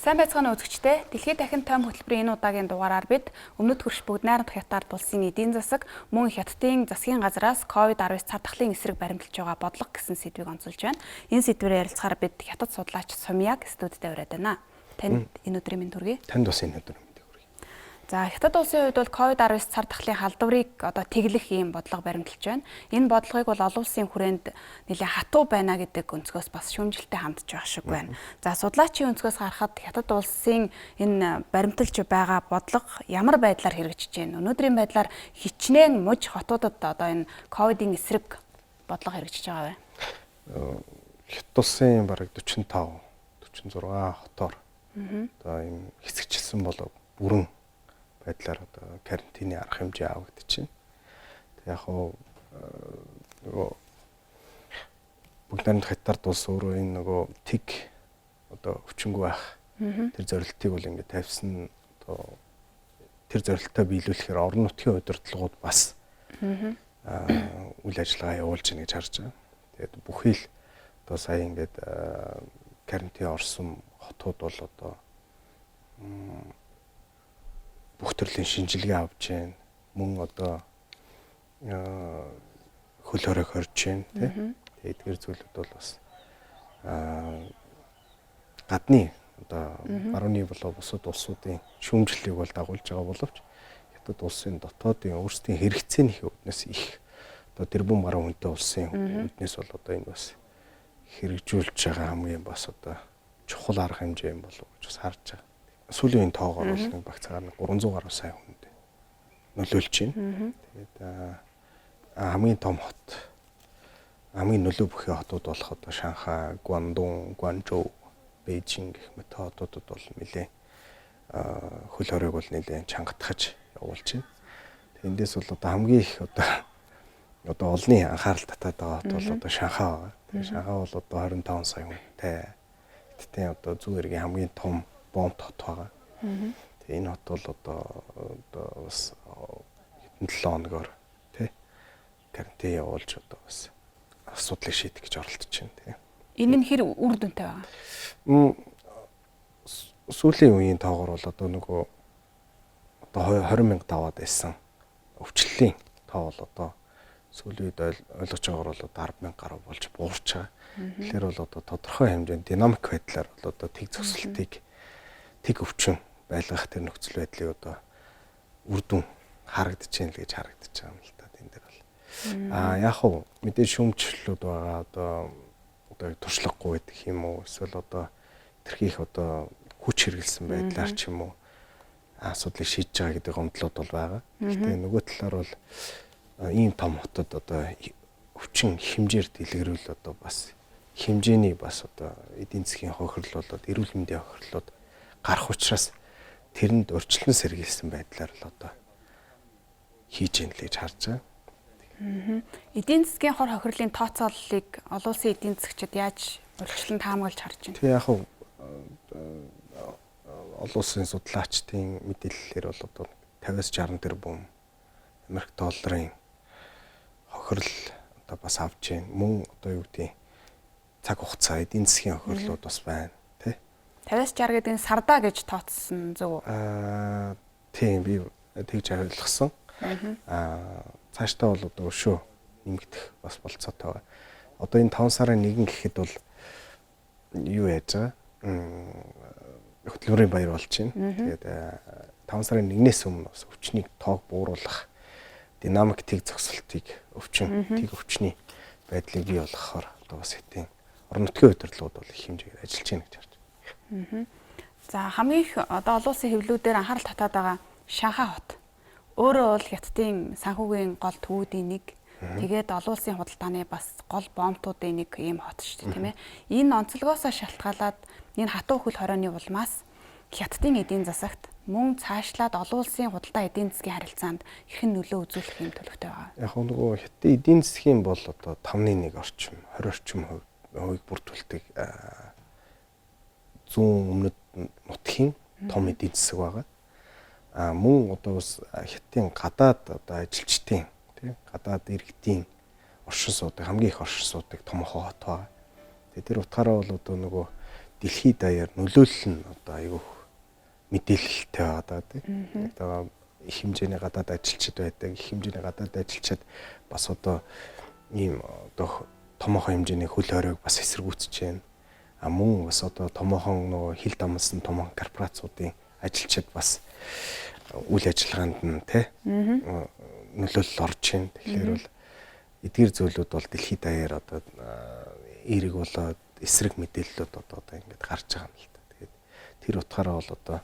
Сайн байцгаана үзэгчдээ. Дэлхийн дахин тойм хөтөлбөрийн энэ удаагийн дугаараар бид Өмнөд хөрш бүгд найрамдах хятад улсын эдийн засаг мөн хятадын засгийн газраас COVID-19 цар тахлын эсрэг баримталж байгаа бодлого гэсэн сэдвийг онцолж байна. Энэ сэдвээр ярилцахаар бид хятад судлаач Сумьяг студид аваад байна. Танд энэ өдрийн мэнд хүргэе. Танд бас энэ өдрийн мэнд хүргэе. За хятад улсын хувьд бол COVID-19 цар тахлын халдварыг тэглэх ийм бодлого баримталж байна. Энэ бодлогыг бол олон улсын хүрээнд нэлээд хатуу байна гэдэг өнцгөөс бас шүүмжлэлтэй хандж байгаа шиг байна. За судлаачийн өнцгөөс харахад хятад улсын энэ баримталж байгаа бодлого ямар байдлаар хэрэгжиж байна? Өнөөдрийн байдлаар хичнээн мужи хотуудад энэ ковидын эсрэг бодлого хэрэгжиж байгаа бай. Хятад улсын бараг 45, 46 хотоор ийм хэсэгчилсэн болов бүрэн байдлаар карантины арга хэмжээ авагдчихэв. Тэг яг нөгөө бүгд найрамдах хятад улс өөрөө энэ нөгөө тэг өвчнгүй байх тэр зорилтыг бол ингээд тавьсан тэр зорилтоо биелүүлэхээр орон нутгийн удирдлагууд бас үйл ажиллагаа явуулж байна гэж харж байгаа. Тэгээд бүхий л сая ингээд карантин орсон хотууд бол бүх төрлийн шинжилгээ авч байна. Мөн хөлөөрөө хорж байна, тийм. Тэгээд эдгээр зүйлүүд бол бас гадны барууны болоо бусад улсуудын шүүмжлэлийг бол дагуулж байгаа боловч хятад улсын дотоодын өөрсдийн хэрэгцээний үүднээс их тэрбум баруун хүнтэй улсын үүднээс бол энэ бас хэрэгжүүлж байгаа хамгийн бас чухал арга хэмжээ юм болов гэж бас харж байгаа. Сүүлийн тоогоор бол нэг багцаагаар 300 гаруй сая хүнд нөлөөлж байна. Тэгээд хамгийн том хот, хамгийн нөлөө бүхий хотууд болох Шанхай, Гуандун, Гуанчжоу, Бээжин гэх мэт хотуудад бол нэлээд хөл хориг бол нэлээд чангатгаж явуулж байна. Тэндээс бол хамгийн их олонний анхаарал татаад байгаа хот бол Шанхай байгаа. Тэгээд Шанхай бол 25 сая хүнтэй. Гэтэ зүүн эргийн хамгийн том бомб хот байгаа. Тэгээ энэ хот бол бас хэдэн 7 хоногор тий карантин явуулж бас асуудлыг шийдэх гэж оролдож байна тий. Энэ нь хэр үр дүнтэй байгаа? Сүүлийн үеийн тоогоор бол нөгөө 20,000 даваад байсан өвчлөлийн тоо бол сүүлийн үед ойлгож байгаагаар бол 10,000 гаруй болж буурч байгаа. Тэгэхээр бол тодорхой хэмжээнд динамик байдлаар бол тэг зөксөлтийг тэг өвчин байлгах тэр нөхцөл байдлыг үр дүн харагдаж байна л гэж харагдаж байгаа юм л та энэ дээр бол. Яг хөө мэдээж шүүмжлэлүүд байгаа туршлагагүй гэдэг юм уу эсвэл тэрхийх хүч хэрэгэлсэн байдлаар ч юм уу асуудлыг шийдэж байгаа гэдэг онцлог бол байгаа. Гэхдээ нөгөө талаар бол ийм том хотод өвчин хэмжээр дэлгэрүүл бас хэмжээний бас эдийн засгийн хохирлол эрүүл мэндийн хохирлууд гарах учраас тэрэнд урьдчилан сэргийлсэн байдлаар л хийж ийн л гэж харж байгаа. Эдийн засгийн хор хохирлын тооцооллыг олон улсын эдийн засгчид яаж урьдчилан таамаглаж харж байна? Тэг яг олон улсын судлаачдын мэдээллээр бол 50-60 тэрбум Америк долларын хохирол бас авч байна. Мөн юу гэдэг цаг хугацаа эдийн засгийн хохирлууд бас байна. 50-60 гэдэг нь сардаа гэж тооцсон зөв үү? Тийм би тэгж ойлгосон. Цаашдаа бол өшөө нэмэгдэх бас болцоотой байна. Энэ 5 сарын 1 гэхэд бол юу яаж байгаа? Хөтөлбөрийн баяр болж байна. Тэгээд 5 сарын 1-ээс өмнө бас өвчнийг тоог бууруулах динамик тэг зогсолтыг тэг өвчний байдлыг бий болгохоор бас хэдийн орон нутгийн удирдлагууд бол их хэмжээгээр ажиллаж байна гэж харж байна. За хамгийн их олон улсын хэвлэлүүдээр анхаарал татаад байгаа Шанхай хот. Өөрөө бол хятадын санхүүгийн гол төвүүдийн нэг. Тэгээд олон улсын худалдааны бас гол бомбуудын нэг ийм хот шүү дээ, тийм ээ. Энэ онцлогоосоо шалтгаалаад энэ хатуу хөл хорионы улмаас хятадын эдийн засагт мөн цаашлаад олон улсын худалдаа эдийн засгийн харилцаанд хэрхэн нөлөө үзүүлэх юм төлөвтэй байгаа. Яг нөгөө хятадын эдийн засгийн бол 5-1 орчим, 20 орчим хувийг бүрдүүлдэг зүүн өмнөд нутгийн том эдийн засаг байгаа. Мөн бас хятадын гадаад ажилчдын гадаад иргэдийн оршин суудаг хамгийн их оршин суудаг том хот байгаа. Тэр утгаараа бол нөгөө дэлхийд даяар нөлөөлөл нь одоо айгүй мэдээлэлтэй одоо тийм. Одоо их хэмжээний гадаад ажилчид байдаг. Их хэмжээний гадаад ажилчид бас одоо ийм одоо томоохон хэмжээний хөл хориг бас эсэргүүцэж байна. А мөн бас одоо томоохон нөгөө хил дамсан томоохон корпорацуудын ажилчид бас үйл ажиллагаанд нь тий нөлөөлөл орж байна. Тэгэхээр бол эдгээр зүйлүүд бол дэлхийд даяар одоо эерэг болоод эсрэг мэдээллүүд одоо ингээд гарч байгаа юм л та. Тэгээд тэр утгаараа бол одоо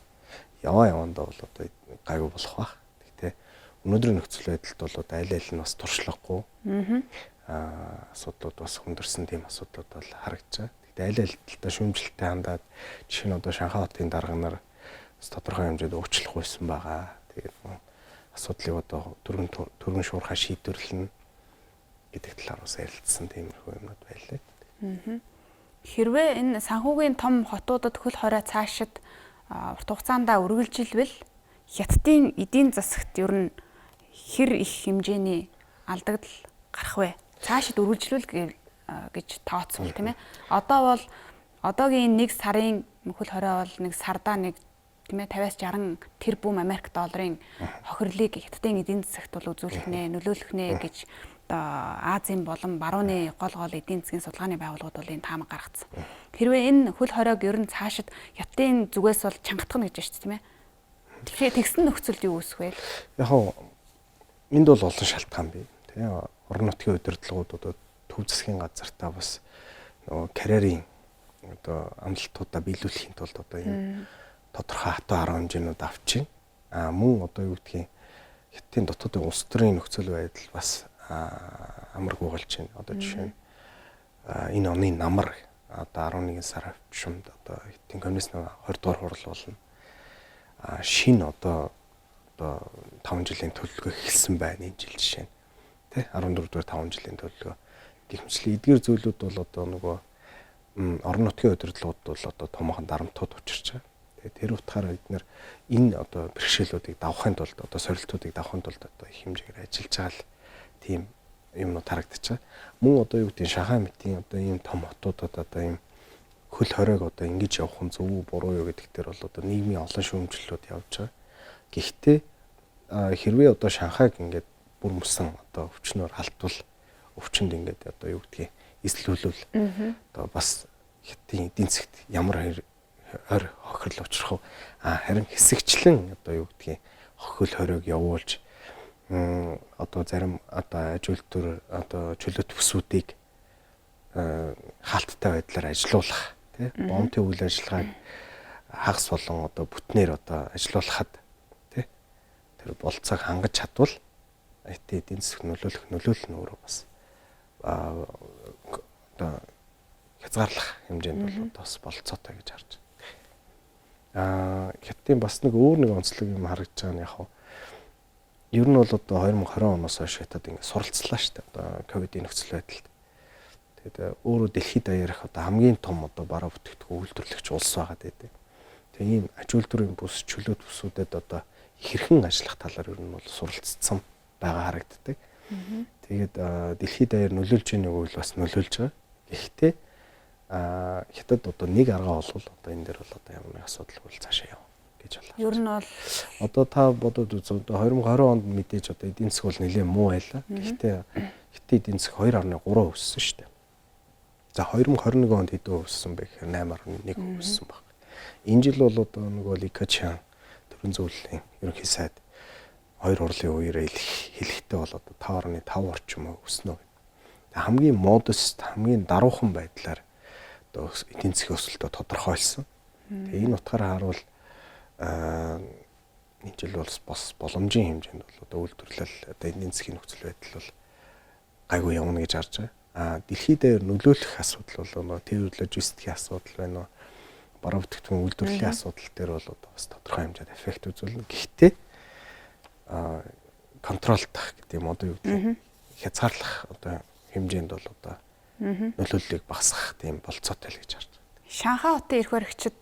явандаа бол одоо гайгүй болох байх. Гэхдээ өнөөдрийн нөхцөл байдалд бол одоо аль аль нь бас туршлагагүй. Асуудлууд бас хүндэрсэн тийм асуудлууд бол харагдаж байгаа. Гэхдээ аль аль талдаа шүүмжлэлтэй хандаад жишээ нь одоо Шанхай хотын дарга нар тодорхой хэмжээнд уучлахгүйсэн байгаа. Тэгээд асуудлыг одоо түргэн шуурхай шийдвэрлэнэ гэдэг талаар бас ярилцсан тиймэрхүү юмнууд байлаа. Хэрвээ энэ санхүүгийн том хотуудад хөл хорой цаашид урт хугацаанд үргэлжилвэл хятадын эдийн засагт ер нь хэр их хэмжээний алдагдал гарах вэ? Цаашид үргэлжлүүл гэж тооцвол тийм ээ. Одоо бол одоогийн 1 сарын хөл хорой бол нэг сардаа нэг тийм ээ 50-60 тэрбум Америк долларын хохирлыг хятадын эдийн засагт бол үзүүлэх нэ, нөлөөлөх нэ гэж Азийн болон барууны гол эдийн засгийн судалгааны байгууллагууд бол энэ таамаг гаргацсан. Хэрвээ энэ хөл хоройг ер нь цаашид хятадын зүгээс бол чангатгах гэж байна шүү дээ тийм ээ. Тэгэхээр тэгсэн нөхцөлд юу үүсэх вэ? Яг хоо энд бол олон шалтгаан бий. Тийм орон нутгийн удирдлагууд одоо төв засгийн газартаа бас нөгөө карьерийн одоо амлалтуудаа биелүүлэхийн тулд одоо энэ тодорхой хатуу арга хэмжээнүүд авч байна. Мөн одоо юу гэдгийг хятадын дотоодын улс төрийн нөхцөл байдал бас амаргүй болж байна. Одоо жишээ нь энэ оны намар одоо 11 сар авчимд одоо хятадын коммунист 20 дугаар хурал болно. Шинэ одоо 5 жилийн төлөвлөгөө эхэлсэн байна энэ жил жишээ нь. Тэ 14 дугаар 5 жилийн төлөвлөгөө. Гэвчлээ эдгээр зүйлүүд бол одоо нөгөө орон нутгийн удирдлагууд бол одоо томоохон дарамтууд учирч байгаа. Тэгээд тэр утгаараа бид нэр энэ одоо бэрхшээлүүдийг давахын тулд одоо сорилтуудыг давахын тулд одоо их хэмжээгээр ажиллаж байгаа л тийм юмнууд харагдаж байгаа. Мөн одоо юу гэдэг Шанхай мэтийн одоо ийм том хотуудад одоо ийм хөл хоройг одоо ингэж явах нь зөв үү буруу юу гэдэг дээр бол одоо нийгмийн олон шүүмжлэлүүд явж байгаа. Гэхдээ хэрвээ одоо Шанхайг ингээд бүр мөсөн одоо өвчнөөр халтвал өвчнөд ингээд одоо юу гэдгийг эслүүлвэл одоо бас хятадын эдийн засгт ямар ойр хохирол учрах вэ? Харин хэсэгчлэн одоо юу гэдгийг хөл хоройг явуулж одоо зарим одоо ажилтнууд одоо чөлөөт бүсүүдийг хаалттай байдлаар ажилуулах тий бомтын үйл ажиллагааг хагас болон одоо бүтнээр одоо ажилуулахад тий тэр болцоог хангаж чадвал эдийн засаг нөлөөлөл нь өөрөө бас одоо хязгаарлах хэмжээнд бол бас болцоотой гэж харж байна. Хятадын бас нэг өөр нэг онцлог юм харагдаж байгаа нь яг хаа ер нь бол одоо 2020 оноос хойш хятад ингэ суралцлаа шүү дээ. Одоо ковидын нөхцөл байдалд. Тэгээд өөрөө дэлхийд даяарх одоо хамгийн том одоо бараа бүтээгдэхүүн үйлдвэрлэгч улс байгаа гэдэг. Тэгээд ийм аж үйлдвэрийн бүс чөлөөт бүсүүдэд одоо хэрхэн ажиллах талаар ер нь бол суралцсан байгаа харагддаг. Тэгээд дэлхийд даяар нөлөөлж байгааг бол бас нөлөөлж байгаа. Гэхдээ хятад одоо нэг арга олвол одоо энэ дээр бол одоо ямар нэг асуудал бол цаашаа явна гэж байна. Ер нь бол одоо та бодоод үзвэл 2020 онд мэдээж одоо эдийн засаг бол нэлээд муу байлаа. Гэхдээ хятад эдийн засаг 2.3 өссөн шүү дээ. За 2021 онд хэдэн өссөн бэ гэхээр 8.1 өссөн баг. Энэ жил бол одоо нөгөө Ликачан төрийн зөвлөлийн ерөнхий сайд хоёр урлын үеэр хэлэхдээ бол одоо 5.5 орчим өснө гэдэг. Хамгийн модест, хамгийн даруухан байдлаар одоо эдийн засгийн өсөлтөө тодорхойлсон. Тэгээ энэ утгаараа харуул энэ жил бас боломжийн хэмжээнд бол одоо үйлдвэрлэл одоо эдийн засгийн нөхцөл байдал бол гайгүй явна гэж харж байгаа. Дэлхийд дээр нөлөөлөх асуудал бол нөгөө тээвэр логистикийн асуудал байна уу? Бараа бүтээгдэхүүн үйлдвэрлэлийн асуудал дээр бол одоо бас тодорхой хэмжээнд эффект үзүүлнэ. Гэхдээ контролдох гэдэг юм одоо юу гэдэг хязгаарлах одоо хэмжээнд бол одоо нөлөөллийг багасгах тийм болцоотой л гэж харж байна. Шанхай хотын эрх баригчид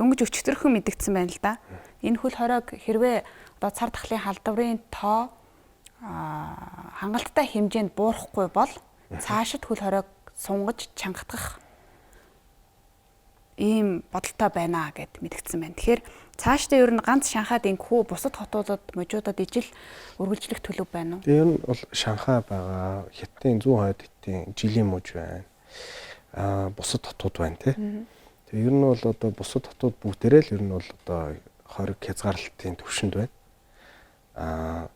дөнгөж өчтөрхөн мэдгдсэн байна л да. Энэ хөл хоройг хэрвээ одоо цар тахлын халдварын тоо хангалттай хэмжээнд буурахгүй бол цаашид хөл хоройг сунгаж чангатгах ийм бодолтой байна гэд мэдгдсэн байна. Тэгэхээр цаашдаа ер нь ганц Шанхайд инхүү бусад хотуудад, мужуудад ижил үргэлжлэх төлөв байна уу? Тэгээ ер нь бол Шанхай байгаа, Хятадын 120 хотын жилийн мужи байна. Бусад хотууд байна тий. Тэгээ ер нь бол одоо бусад хотууд бүгдээрээ л ер нь бол одоо хориг хязгаарлалтын түвшинд байна.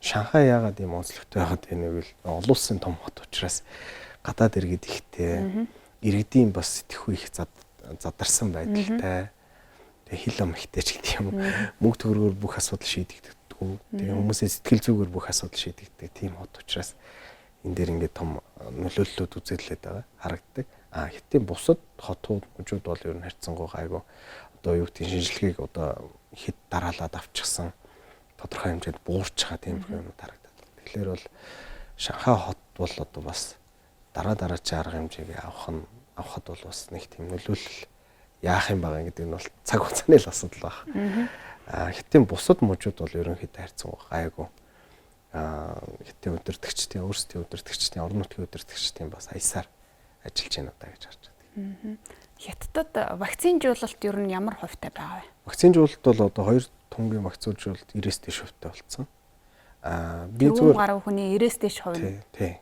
Шанхай яагаад ийм онцлогтой байгаад байна вэ гэвэл олон улсын том хот учраас гадаад иргэд ихтэй, иргэдийн бас сэтгэхүй их задарсан байдалтай. Тэгээ хил ам ихтэй ч гэдэг юм. Мөнгө төгрөгөөр бүх асуудал шийдэгддэг. Тэгээ хүмүүсийн сэтгэл зүгээр бүх асуудал шийдэгддэг тийм хот учраас энэ дээр ингээд том нөлөөллүүд үзэгдлээд байгаа харагддаг. Хятадын бусад хотууд, мужууд бол ер нь харьцангуй гайгүй одоо юу гэдэг шинжилгээг одоо хэд дараалаад авчихсан тодорхой хэмжээнд буурч байгаа тийм юмнууд харагдаад. Тэгэхээр бол Шанхай хот бол одоо бас дараагийн арга хэмжээг авахд бол бас нэг тийм нөлөөлөл яах юм байгаа гэдэг нь бол цаг хугацааны л асуудал байна. Хятадын бусад мужууд бол ерөнхийдөө харьцангуй гайгүй. Хятадын удирдагчдын, өөрсдийн удирдагчдын, орон нутгийн удирдагчдын бас аясаар ажиллаж байна удаа гэж харж байна. Хятадд вакцинжуулалт ер нь ямар хувьтай байгаа вэ? Вакцинжуулалт бол одоо 2 тонгийн вакцинжуулалт 90-с дээш хувьтай болсон. Би зүгээр гаруй хүний 90-с дээш хувь. Тий.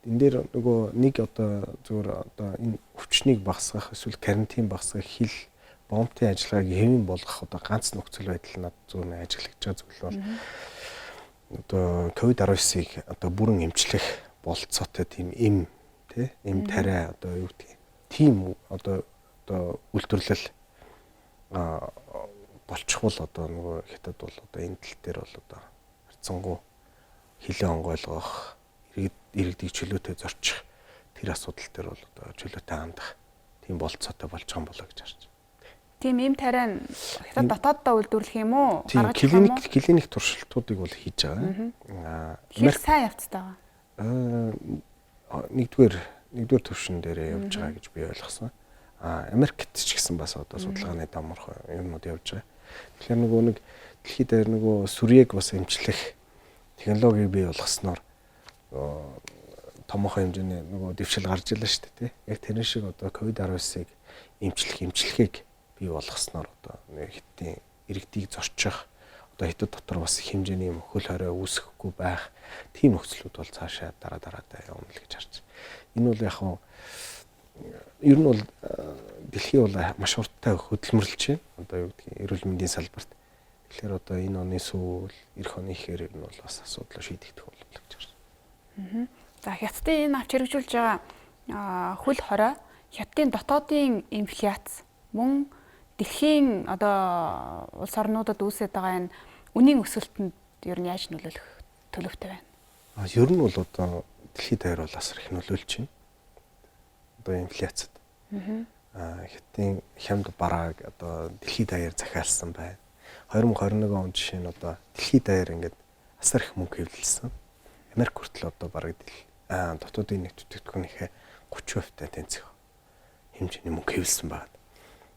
Энэ дээр нөгөө нэг одоо зүгээр одоо энэ өвчнийг багасгах эсвэл карантин багасгах хил бомбын ажиллагааг хэвэн болгох одоо ганц нөхцөл байдал над зүгээр ажиглаж байгаа зүйл бол одоо COVID-19-ыг одоо бүрэн эмчлэх болцоотой тийм эм тариа одоо юу гэдэг тийм одоо үйлдвэрлэл болчихвол одоо нөгөө Хятад бол одоо энэ тал дээр бол одоо харьцангуй хилэн онгойлгох иргэдийг чөлөөтэй зорчих тэр асуудал дээр бол одоо чөлөөтэй хандах тийм болцоотой болж байгаа юм болоо гэж харж байна. Тийм эм тариа Хятад дотооддоо үйлдвэрлэх юм уу? Гаргаж клиник туршилтуудыг бол хийж байгаа. Хэр сайн явцтай байгаа. Нэгдүгээр төвшин дээр явж байгаа гэж би ойлгосон. Америкт ч гэсэн бас одоо судалгааны доморх юмнууд явж байгаа. Тэгэхээр нөгөө нэг дэлхийд дээр нөгөө сүрьеэг бас эмчлэх технологиг бий болгосноор томоохон хэмжээний нөгөө дэвшил гарч илаа шүү дээ тий. Яг тэрэн шиг одоо COVID-19-ыг эмчлэхийг бий болгосноор одоо Хятадын иргэдийг зорчих одоо Хятад дотор бас их хэмжээний хөл хорой үүсэхгүй байх тийм нөхцлүүд бол цаашаа дараадаа явна л гэж харж байна. Энэ бол яг нь ер нь бол дэлхий бол маш урттай хөдөлмөрлөж байна. Одоо юу гэдгийг эрүүл мэндийн салбарт. Тэгэхээр одоо энэ оны сүүл эх оны ихээр ер нь бол бас асуудал шийдэгдэх болов гэж харж байна. За Хятадын энэ авч хэрэгжүүлж байгаа хөл хорой Хятадын дотоодын инфляц мөн дэлхийн одоо улс орнуудад үүсэж байгаа энэ үнийн өсөлтөнд ер нь яаж нөлөөлөх төлөвтэй байна? Ер нь бол одоо дэлхийд даяар бол асар их нөлөөлж байна. Одоо инфляцид. Хятадын хямд барааг одоо дэлхийд даяар захиалсан байна. 2021 он жишээ нь одоо дэлхийд даяар ингээд асар их мөнгө хэвлэлсэн. Америк хүртэл одоо бараг дотоодын нийт бүтээгдэхүүнийхээ 30% тэнцэх хэмжээний мөнгө хэвлэлсэн байна.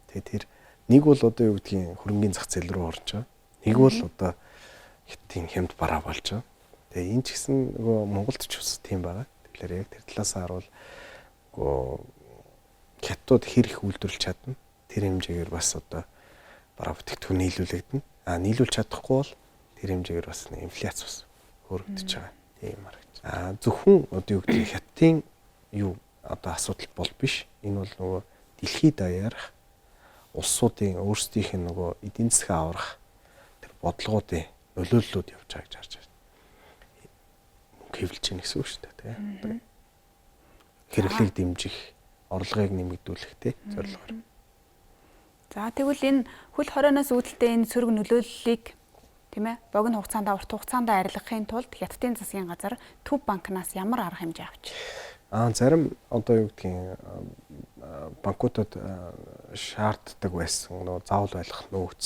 Тэгээд тэр нэг бол одоо юу гэдгийг хөрөнгөний зах зээл рүү орж байгаа. Нэг бол одоо Хятадын хямд бараа болж байгаа. Тэгээ энэ ч гэсэн нөгөө Монголд ч бас тийм байгаа. Тэгэхээр яг тэр талаас харуул Хятад хэр их үйлдвэрлэж чадна. Тэр хэмжээгээр бас одоо бараа бүтээгдэхүүн нийлүүлэгдэнэ. Нийлүүлж чадахгүй бол тэр хэмжээгээр бас инфляц бас хөрөгдөж байгаа. Тийм харагч. Зөвхөн одоо юу гэдэг Хятадын юу одоо асуудал бол биш. Энэ бол нөгөө дэлхийд даяарх улсуудын өөрсдийнх нь нөгөө эдийн засгаа аврах тэр бодлогоодын нөлөөллүүд явж байгаа гэж харж байна. Мөнгө хэвлэж гин гэсэн үг шүү дээ, тийм. Хэрэглээг дэмжих, орлогыг нэмэгдүүлэх тийм зорилгоор. За тэгвэл энэ хөл хорионоос үүдэлтэй энэ сөрөг нөлөөллийг тийм ээ богино хугацаанд урт хугацаанд арилгахын тулд Хятадын засгийн газар Төв банкнаас ямар арга хэмжээ авч? Зарим одоо юу гэдгийг банкудад шаарддаг байсан нөгөө заавал байлгах нөөц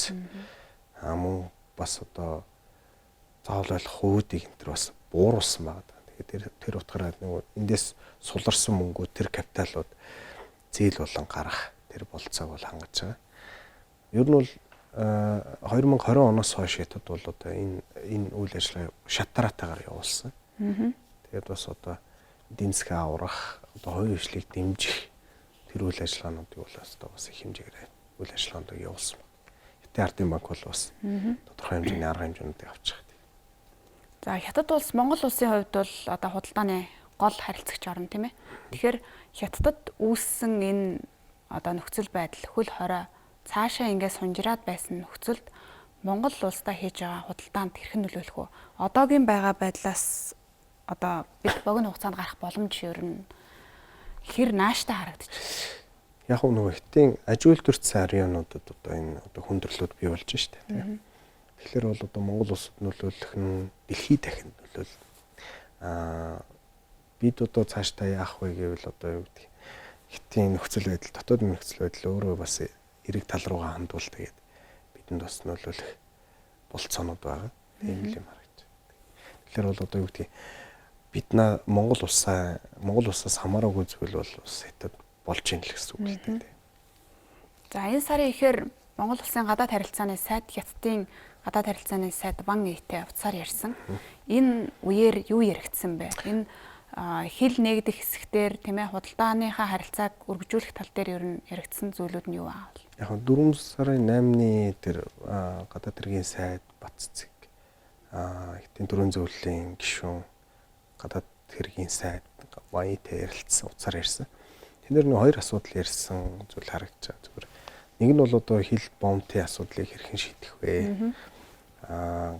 мөн бас одоо заавал байлгах хуудийг энэ төр бас бууруулсан байна. Тэгэхээр тэр утгаараа нөгөө эндээс суларсан мөнгөө тэр капиталууд зээл болон гарах тэр болцоог бол хангаж байгаа. Ер нь бол 2020 оноос хойш Хятад бол одоо энэ үйл ажиллагааг шатаратаагаар явуулсан. Тэгээд бас одоо эдийн засгаа аврах, одоо хувийн хвшлийг дэмжих тэр үйл ажиллагаануудыг бол бас их хэмжээгээр үйл ажиллагаанд явуулсан байна. Хятадын ардын банк бол бас тодорхой хэмжээний арга хэмжээнүүдийг авч байгаа. За Хятад улс Монгол улсын хувьд бол одоо худалдааны гол харилцагч орн тийм ээ. Тэгэхээр Хятадд үүссэн энэ одоо нөхцөл байдал хөл хорой цаашаа ингээд сунжраад байсан нөхцөлд Монгол улстай хийж байгаа худалдаанд хэрхэн нөлөөлөх вэ? Одоогийн байгаа байдлаас одоо бид богино хугацаанд гарах боломж ер нь хэр нааштай харагдчих. Яг нөгөө Хятадын аж үйлдвэрчсэн арьяануудад одоо энэ одоо хүндрэлүүд бий болж штэ тийм. Тэгэхээр бол одоо Монгол улсад нөлөөлөх нь дэлхийд дахин нөлөөлнө. Бид одоо цаашдаа яах вэ гэвэл одоо юу гэдэг Хятадын нөхцөл байдал, дотоодын нөхцөл байдал өөрөө бас эрэг тал руугаа хандвал тэгээд бидэнд бас нөлөөлөх болцоонууд байгаа. Тийм л юм харагдаж. Тэгэхээр бол одоо юу гэдэг бид Монгол улсаас хамаараагүй зүйл бол бас Хятад болж ийн л гэсэн үг л дээ. За энэ сарын ихээр Монгол улсын гадаад харилцааны сайд Хятадын гадаад харилцааны сайд Ван Итэй утсаар ярьсан. Энэ үеэр юу яригдсан бэ? Энэ хил нэгдэх хэсгээр тийм ээ худалдааныхаа харилцааг өргөжүүлэх тал дээр ер нь яригдсан зүйлүүд нь юу аа? Яг 4 сарын 8-ны тэр гадаад хэргийн сайд Батцэг Хятадын төрийн зөвлөлийн гишүүн гадаад хэргийн сайд Ван Итэй ярилцсан утсаар ярьсан. Тэнд нэг хоёр асуудал ярьсан зүйл харагдаж байгаа зүгээр. Нэг нь бол одоо хил бомтын асуудлыг хэрхэн шийдэх вэ?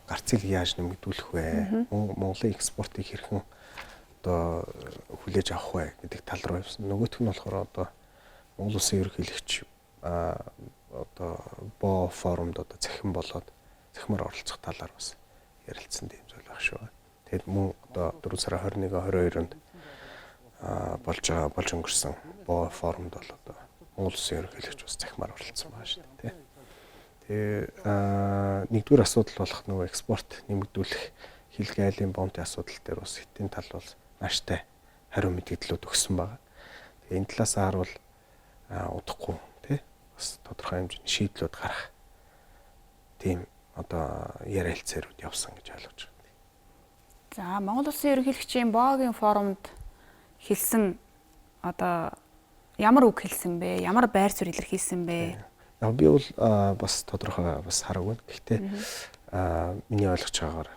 Гарцыг яаж нэмэгдүүлэх вэ? Монголын экспортыг хэрхэн одоо хүлээж авах вэ гэдэг тал руу явсан. Нөгөөх нь болохоор одоо Монгол улсын ерөнхийлөгч одоо боо форумд одоо захимаар оролцох талаар бас ярилцсан юм зүйл байх шүү. Тэгэд мөн одоо 4 сарын 21-22-нд болж өнгөрсөн боо форумд бол одоо Монгол улсын ерөнхийлөгч бас захимаар оролцсон байна шүү дээ. Тэгээ нэгдүгээр асуудал болох нөгөө экспорт нэмэгдүүлэх хил гайлын бомтын асуудал дээр бас Хятадын тал бол нааштай хариу мэдээлэлүүд өгсөн байгаа. Тэгээ энэ талаас харуул удахгүй тий бас тодорхой хэмжээний шийдлүүд гарах тийм одоо ярилцаарууд явсан гэж ойлгож байна. За Монгол улсын ерөнхийлөгчийн Боогийн форумд хэлсэн одоо ямар үг хэлсэн бэ? Ямар байр суурь илэрхийлсэн бэ? Яг би бол бас тодорхой бас хараагүй. Гэхдээ миний ойлгож байгаагаар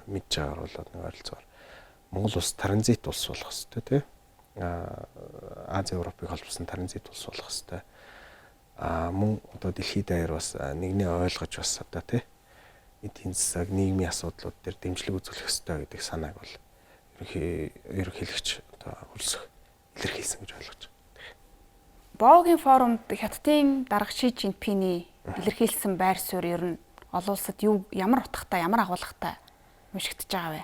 мэдж байгаагаар бол нэг ойролцоогоор Монгол улс транзит улс болох хэрэгтэй тий. Ази Европыг холбосон транзит улс болох хэрэгтэй. Мөн одоо дэлхийд даяар бас нэгний ойлгож бас одоо тий эдийн засаг нийгмийн асуудлууд дээр дэмжлэг үзүүлэх хэрэгтэй гэдэг санааг бол ерөнхийлөгч одоо хөлсөх илэрхийлсэн гэж ойлгож байна. Боогийн форумд Хятадын дарга Ши Жинпиний илэрхийлсэн байр суурь ер нь олон улсад ямар утгатай, ямар агуулгатай уншигдж байгаа вэ?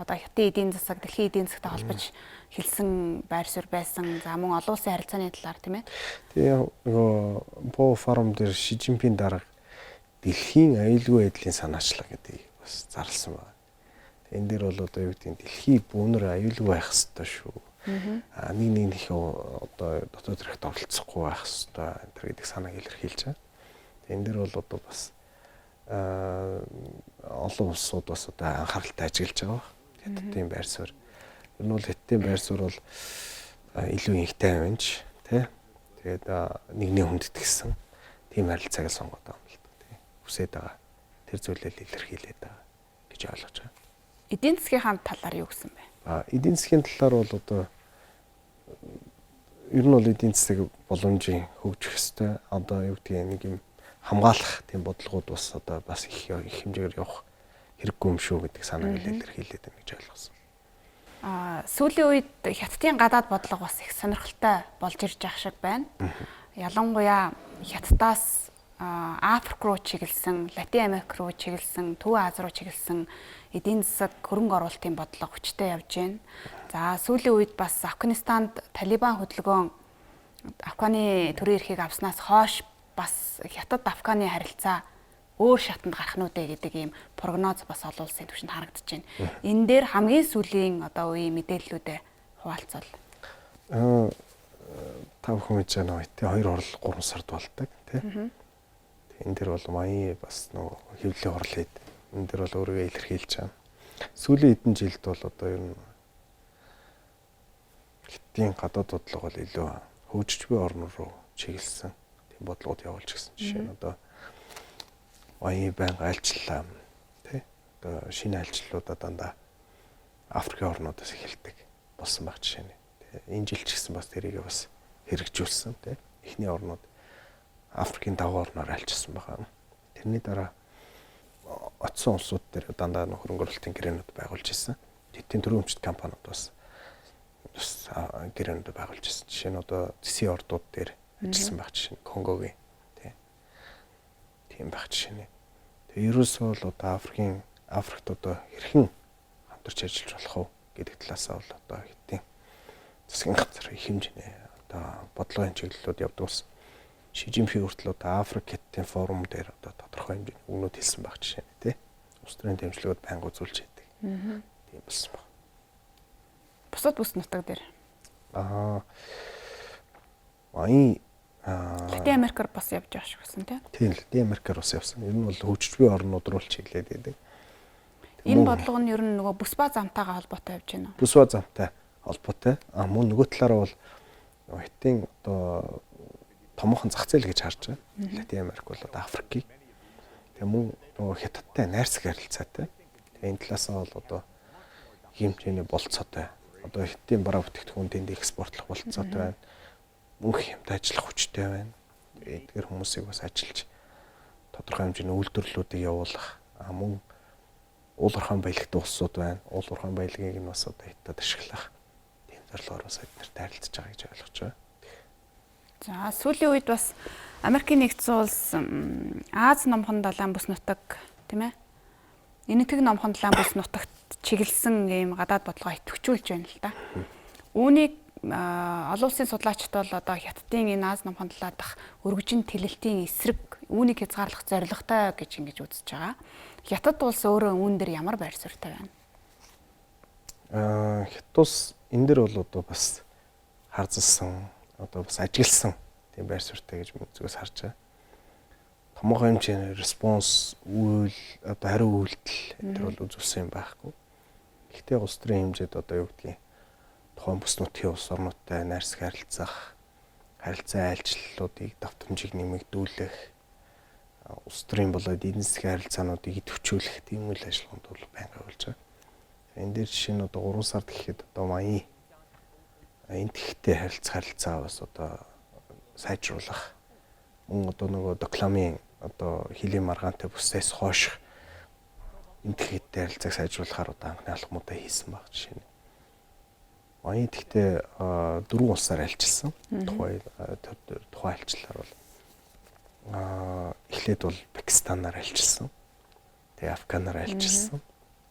Одоо Хятадын эдийн засаг, дэлхийн эдийн засагтай холбож хэлсэн байр суурь байсан. За мөн олон улсын харилцааны талаар тийм ээ. Тэгээ нөгөө Боо форум дээр Ши Жинпин дарга дэлхийн аюулгүй байдлын санаачлаг гэдгийг бас зарласан байна. Энэ дээр бол одоо юу гэдэг нь дэлхий бүүнээр аюулгүй байх хэрэгтэй шүү. Нэг их одоо дотоод хэрэгт оролцохгүй байх хэрэгтэй энэ төр гэдэг санааг илэрхийлж байгаа. Энэ дээр бол одоо бас олон улсууд бас одоо анхааралтай ажиллаж байгаа. Хятадын байр суурь. Ер нь бол Хятадын байр суурь бол илүү инхтэй байна ч тий. Тэгээд нэгний хүндэтгсэн тийм харилцааг сонгоод байгаа юм л да тий. Хүсээд байгаа. Тэр зүйлээ илэрхийлээд байгаа гэж ойлгож байгаа. Эдийн засгийн талаар юу гэсэн бэ? Эдийн засгийн талаар бол одоо ер нь бол эдийн засаг боломжийн хөгжих хэвээр одоо юу гэдгийг нэг юм хамгаалах тийм бодлогууд бас одоо бас их хэмжээгээр явах хэрэггүй юм шүү гэдэг санааг илэрхийлээд байна гэж ойлгосон. Сүүлийн үед Хятадын гадаад бодлого бас их сонирхолтой болж ирж байгаа шиг байна. Ялангуяа Хятадаас Африк руу чиглэсэн, Латин Америк руу чиглэсэн, Төв Аз руу чиглэсэн эдийн засаг хөрөнгө оруулалтын бодлого хүчтэй явж байна. За сүүлийн үед бас Афганистанд Талибан хөдөлгөөн Афганы төрийн эрхийг авснаас хойш бас Хятад Афганы харилцаа өөр шатанд гарах нь үү гэдэг ийм прогноз бас олон улсын түвшинд харагдаж байна. Энэ дээр хамгийн сүүлийн одоо үеийн мэдээллүүдээ хуваалцвал. Та бүхэн мэдж байгаа нь тий 2 орл 3 сард болдог тий. Энэ дээр бол маяг бас нөгөө хэвлэлийн хорлоод энэ дээр бол өөрийгөө илэрхийлж байгаа. Сүүлийн хэдэн жилд бол одоо ер нь Хятадын гадаад бодлого бол илүү хөгжиж буй орн руу чиглэсэн тийм бодлогод явуулж гисэн. Жишээ нь одоо оюун байнга альчлаа тий. Одоо шинэ альчлалуудаа дандаа Африкийн орнуудаас эхэлдэг болсон баг жишээ нь. Энэ жил ч гэсэн бас тэрийг бас хэрэгжүүлсэн тий. Эхний орнууд Африкийн даваа орноор альчсан байгаа. Тэрний дараа оцсон улсууд дээр дандаа хөрөнгө оруулалтын гэрээнүүд байгуулж ирсэн. Тэдний төрийн өмчт компаниуд бас гэрээнүүд байгуулж ирсэн. Жишээ нь одоо засгийн ордууд дээр ажилласан байх жишээ нь Конгогийн тийм байх жишээ нь. Тэгээ ерөөсөө л одоо Африкт одоо хэрхэн хамтарч ажиллаж болох вэ гэдэг талаасаа бол одоо хэдийн засгийн газар их хэмжээний одоо бодлогын чиглэлүүд явдаг ус. Ши Жинпинг хүртэл одоо Африк хятадын форум дээр одоо тодорхой хэмжээний өгнүүд хэлсэн байх жишээ нь тий. Улс төрийн дэмжлэгүүд байнга үзүүлж яадаг. Тийм болсон баг. Бусад бүс нутаг дээр. Латин Америкаар бас явж байгаа шиг байсан тий. Тийм Латин Америкаар бас явсан. Ер нь бол хөгжиж буй орнууд руу л чиглээд байдаг. Энэ бодлого нь ер нь нөгөө бүс ба замтайгаа холбоотой явж байна уу? Бүс ба замтай холбоотой. Мөн нөгөө талаараа бол хятадын одоо томоохон зах зээл гэж харж байгаа. Латин Америк бол одоо Африкийг. Тэгээ мөн нөгөө хятадтай найрсаг харилцаатай. Тэгээ энэ талаасаа бол одоо хэмжээний болцоотой. Одоо хятадын бараа бүтээгдэхүүн тэнд экспортлох болцоотой байна. Мөнх хямд ажиллах хүчтэй байна. Эдгээр хүмүүсийг бас ажиллаж тодорхой хэмжээний үйлдвэрлэлүүдийг явуулах. Мөн уул уурхайн баялагтай улсууд байна. Уул уурхайн баялагийг нь бас одоо хятад ашиглах. Тийм зорилгоор бас эднэрт харилцаж байгаа гэж ойлгож байгаа. За сүүлийн үед бас Америкийн нэгдсэн улс Аз номхон далайн бүс нутаг тийм ээ. Энэтхэг номхон далайн бүс нутагт чиглэсэн ийм гадаад бодлогоо идэвхжүүлж байна л да. Үүнийг олон улсын судлаачид бол одоо хятадын энэ Аз номхон далай дах өргөжин тэлэлтийн эсрэг үүнийг хязгаарлах зорилготой гэж ингэж үзэж байгаа. Хятад улс өөрөө үүн дээр ямар байр суурьтай байна? Хятад улс энэ дээр бол одоо бас харзалсан одоо бас ажигласан тийм байр суурьтай гэж зүгээс харж байгаа. Томоохон хэмжээний респонс үйл одоо хариу үйлдэл энэ бол үзүүлсэн юм байхгүй. Гэхдээ улс төрийн хэмжээд одоо юу гэдгийг тухайн бүс нутгийн улс орнуудтай найрсаг харилцаа айлчлалуудыг давтамжийг нэмэгдүүлэх, улс төрийн болоод эдийн засгийн харилцаануудыг идэвхжүүлэх тийм үйл ажиллагаанд бол байнга болж байгаа. Энэ дээр жишээ нь одоо 3 сард гэхэд одоо Маягийн энэтхэгтэй харилцаа бас одоо сайжруулах. Мөн одоо нөгөө докламын одоо хилийн маргаантай бүсээс хойш энэтхэгтэй харилцааг сайжруулахаар одоо анхны алхмуудаа хийсэн баг жишээ нь. Маягийн тэгтээ 4 улсаар альчилсан. Тухайн альчлалаар бол эхлээд бол Пакистанаар альчилсан. Тэгээ Афганаар альчилсан.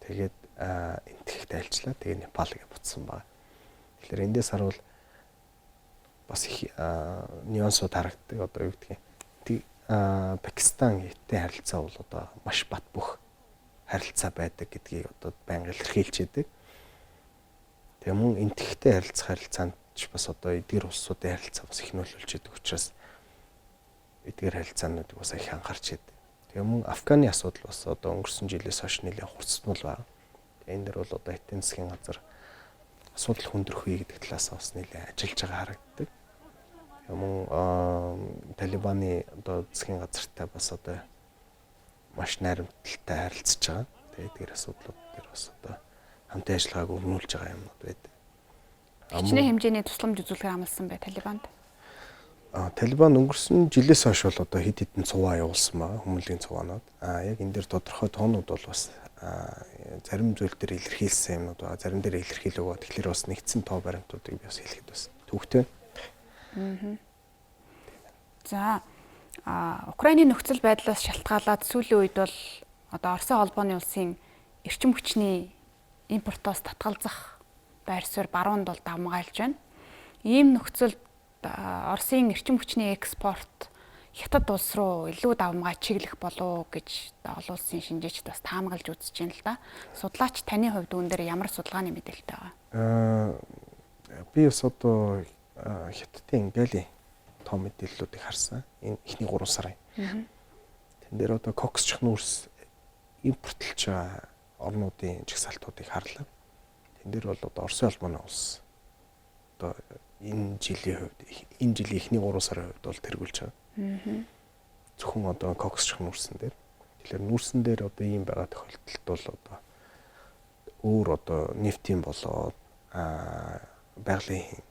Тэгээд энэтхэгтэй альчлаа. Тэгээ Непалыг буцсан баг. Тэгэхээр эндээс харуул бас их нюансууд харагддаг. Одоо юу гэдгийг Пакистан хятадын харилцаа бол одоо маш бат бөх харилцаа байдаг гэдгийг одоо байнга илэрхийлж яадаг. Тэгээ мөн энэтхэгтэй харилцаанд ч бас одоо эдгээр улсуудын харилцаа бас их нөлөөлж яадаг учраас эдгээр харилцаануудыг бас их анхаарч яадаг. Тэгээ мөн Афганы асуудал бас одоо өнгөрсөн жилээс хойш нэлээд хурцтмал байна. Тэгээ энэ дэр бол одоо хятадын засгийн газар асуудал хүндрэх үе гэдэг талаас бас нэлээд ажиллаж байгаа харагддаг. Мөн Талибаны одоо засгийн газартай бас одоо маш найрамдалтай харилцаж байгаа. Тэгээд эдгээр асуудлууд дээр бас одоо хамтын ажиллагааг өрнүүлж байгаа юмнууд байдаг. Хичнээн хэмжээний тусламж үзүүлэх амласан бай Талибанд. Талибан өнгөрсөн жилээс хойш бол одоо хэд хэдэн цуваа явуулсан байгаа хүмүүлийн цуваанууд. Яг энэ дээр тодорхой тоонууд бол бас зарим зүйл дээр илэрхийлсэн юмнууд байгаа. Зарим дээр илэрхийлэг байгаа. Тэгэхээр бас нэгдсэн тоо баримтуудыг би бас хэлэхэд бас төвөгтэй. За Украиний нөхцөл байдлаас шалтгаалаад сүүлийн үед бол одоо Оросын холбооны улсын эрчим хүчний импортоос татгалзах байр суурь баруунд бол давмгайлж байна. Ийм нөхцөлд Оросын эрчим хүчний экспорт Хятад улс руу илүү давмгай чиглэх болов уу гэж олон улсын шинжээчд бас таамаглаж үзэж байна л да. Судлаач таны хувьд үүн дээр ямар судалгааны мэдээлэлтэй байгаа? Би бас одоо Хятадын ингээлийн том мэдээллүүдийг харсан. Энэ ихний 3 сарын. Тэн дээр одоо кокс чихны үрс импортлж байгаа орнуудын жагсаалтуудыг харлаа. Тэн дээр бол одоо Оросын холбооны улс одоо энэ жилийн эхний 3 сарын хувьд бол тэргүүлж байгаа. Зөвхөн одоо коксч нүүрсэн дээр. Тэгэхээр нүүрсэн дээр одоо ийм байгаа тохиолдолд бол одоо өөр одоо нефтийн болоод байгалийн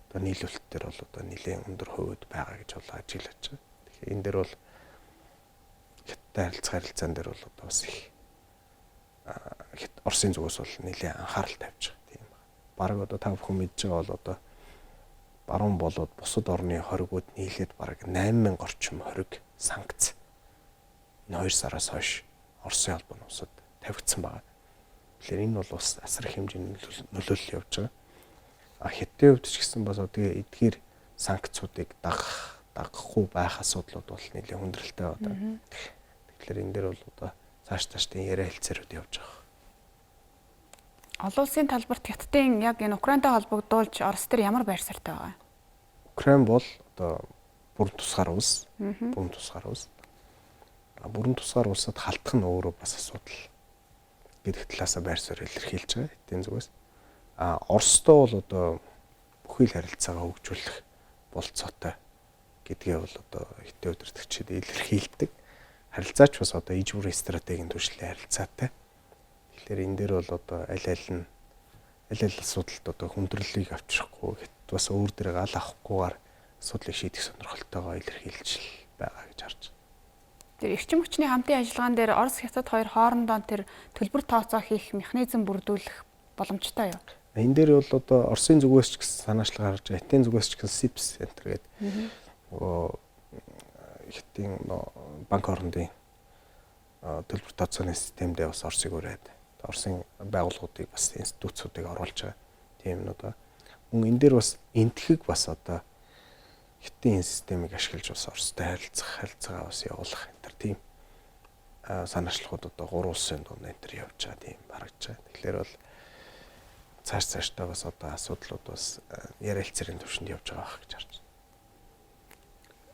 одоо нийлүүлэлт дээр бол одоо нэлээд өндөр хувьд байгаа гэж бол ажиглаж байгаа. Тэгэхээр энэ дээр бол Хятадтай харилцаан дээр бол одоо бас их Оросын зүгээс бол нэлээд анхаарал тавьж байгаа тийм байна. Бараг одоо та бүхэн мэдж байгаа бол одоо баруун болоод бусад орны хоригууд нийлээд бараг 8000 орчим хориг санкц энэ 2 сараас хойш Оросын албаны улсад тавигдсан байна. Тэгэхээр энэ бол бас асар их хэмжээний нөлөөлөл явж байгаа. Хятадын хувьд ч гэсэн бас тэгээ эдгээр санкцуудыг дагахгүй байх асуудлууд бол нэлээд хүндрэлтэй байна. Тэгэхээр энэ дээр бол одоо цаашдын яриа хэлцээрүүд явж байгаа. Олон улсын талбарт Хятадын яг энэ Украинтай холбогдуулж Орос төр ямар байр суурьтай байгаа? Украин бол одоо бүрэн тусгаар улс. Бүрэн тусгаар улс. Бүрэн тусгаар улсад халтах нь өөрөө бас асуудал гэдэг талаас байр суурь илэрхийлж байгаа Хятадын зүгээс. Оростой бол одоо бүхий л харилцаагаа хөгжүүлэх болцоотой гэдгээ бол одоо Хятадын удирдагчид илэрхийлдэг. Харилцаач бас одоо иж бүрийн стратегийн түвшлийн харилцаатай. Тэгэхээр энэ дээр бол одоо аль аль асуудалд одоо хүндрэлийг авчрахгүй Хятад бас өөр дээрээ гал авахгүйгээр асуудлыг шийдэх сонирхолтойгоо илэрхийлж байгаа гэж харж байна. Тэр эрчим хүчний хамтын ажиллагаан дээр Орос Хятад хоёр хоорондоо тэр төлбөр тооцоо хийх механизм бүрдүүлэх боломжтой юу? Энэ дээр бол одоо Оросын зүгээс ч гэсэн санаачлага гарч байгаа, Хятадын зүгээс ч гэсэн SIPS центр гэдэг Хятадын банк орнодын төлбөр тооцооны системдээ бас Оросыг ураад Оросын байгууллагуудыг бас институцуудыг оруулж байгаа тийм нь одоо мөн энэ дээр бас энтхэг бас одоо Хятадын системийг ашиглаж бас Оростой харилцаагаа бас явуулах энэ төр тийм санаачлагууд одоо 3 улсын дунд энэ төр явж байгаа тийм харагдаж байгаа. Тэгэхээр бол цаашдаа бас одоо асуудлууд бас ярилцлагын төвшөнд явж байгаа гэж харж байна.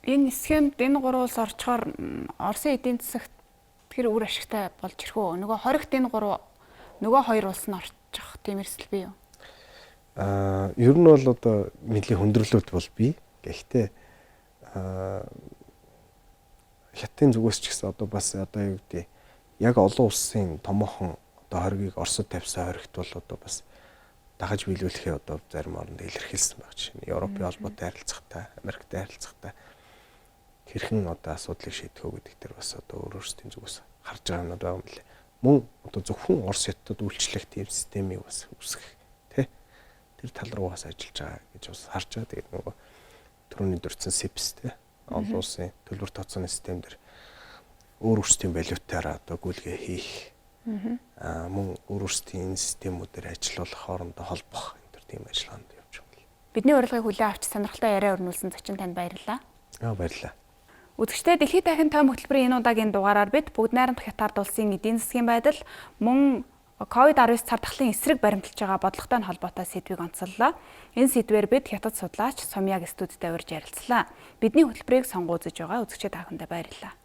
Энэ схемд энэ 3 улс орчхоор Оросын эдийн засагт тэр үр ашигтай болж ирэх үү? Нөгөө хоригт энэ 3 нөгөө 2 улс нь орчих тийм эрсдэл бий юу? Ер нь бол одоо нэлийн хүндрэлүүд бол бий. Гэхдээ Хятадын зүгээс ч гэсэн одоо бас одоо юу гэдэг яг олон улсын томоохон одоо хоригийг Оросд тавьсан хоригт бол одоо бас дагаж биелүүлэхээ одоо зарим оронд илэрхийлсэн баг. Жишээ нь Европын холбоотой харилцагтай, Америктэй харилцагтай хэрхэн одоо асуудлыг шийдэх үү гэдэг дээр бас одоо өөрсдийн зүгээс харж байгаа юм байна мөлий. Мөн одоо зөвхөн Орос Хятадд үйлчлэх тийм системийг бас үүсгэх тий тэр тал руу бас ажиллаж байгаа гэж бас харж байгаа. Тэгээд нөгөө түрүүний дурдсан SIPS тий олон улсын төлбөр тооцооны систем дээр өөр өөрсдийн валютаараа одоо гүйлгээ хийх мөн өөр өөрсдийн системүүдээр ажиллах хоорондоо холбох энэ төр тийм ажиллагаанд явж байна. Бидний урилгыг хүлээн авч сонирхолтой яриа өрнүүлсэн зочин танд баярлалаа. Баярлалаа. Үзэгчдээ дэлхийд дахин том хөтөлбөрийн энэ удаагийн дугаараар бид бүгд найрамдах Хятад улсын эдийн засгийн байдал мөн COVID-19 цар тахлын эсрэг баримталж байгаа бодлоготой холбоотой сэдвийг онцоллоо. Энэ сэдвээр бид Хятад судлаач Сумьяг студидтэй урьж ярилцлаа. Бидний хөтөлбөрийг сонгуузж байгаа үзэгчид та бүхэндээ баярлалаа.